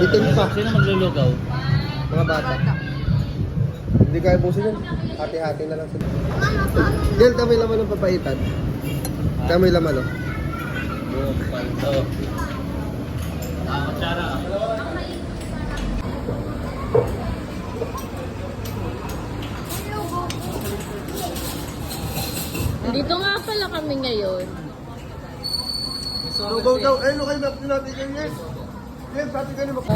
Itim pa. Sino maglulugaw? Mga bata. Hindi kaya busin yun. Hati-hati na lang sila. Del, kami laman ng papaitan. Kami laman, oh. Buong palto. Kutsara. Dito nga pala kami ngayon. Lugaw daw. Ayun, no, kayo natin kayo, yes. Yes, pati kayo mag...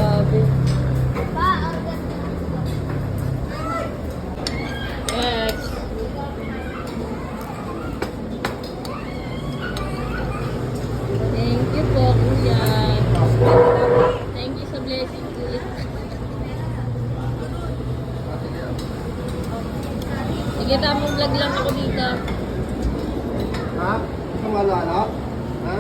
Yes. Thank you po, kuya. Thank you sa blessing, kuya. Sige, tamang vlog lang ako dito. Ha? Ito malala? Ha?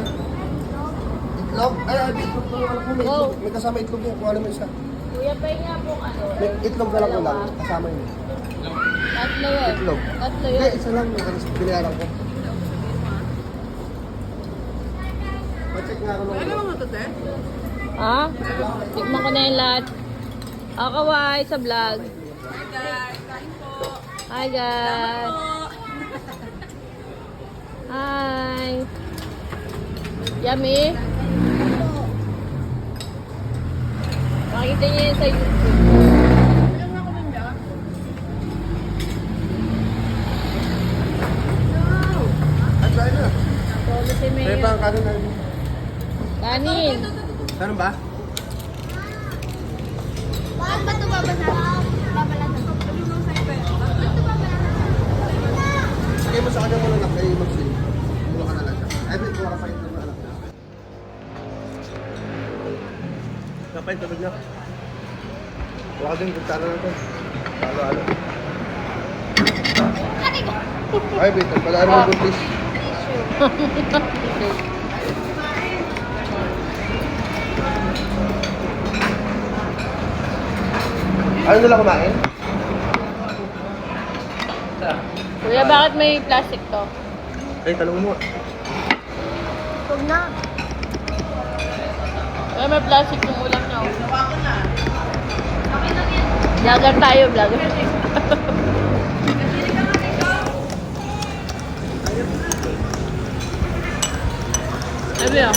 Itlog? Ay, itlog po. Alam mo, may Wow. itlog. May kasama itlog po. Kung ano mo isa. Kuya, pahinga po ano. May itlog na lang ko lang. Kasama yun. Tatlo yun. Itlog. Tatlo Hindi, yun. isa lang. Binayaran ko. Pacheck nga ako nung... Ano mo ito, te? Ha? Tikman ko na yung lahat. Kawai sa vlog. Hi guys. Hi. Yummy. Makita niyo yun sa YouTube. Ay, try na. Solo si May Mayor. pang kanin na. Kanin. Kanin ba? Bakit ba ito babalatan? Sige mo sa kanya muna na kayo mag-sing. Mula ka na lang siya. Ay, wait, mula ka sa itlog na anak niya. Kapay, tabag niya. Wala ka din, kutsara na ito. Halo-halo. Ay, wait, pala ano mo buntis. Ano nila kumain? Kuya, bakit may plastic to? Ay, talong mo. Huwag na. Kuya, may plastic yung ulam niyo. Vlogger tayo, vlogger. Sabi ah.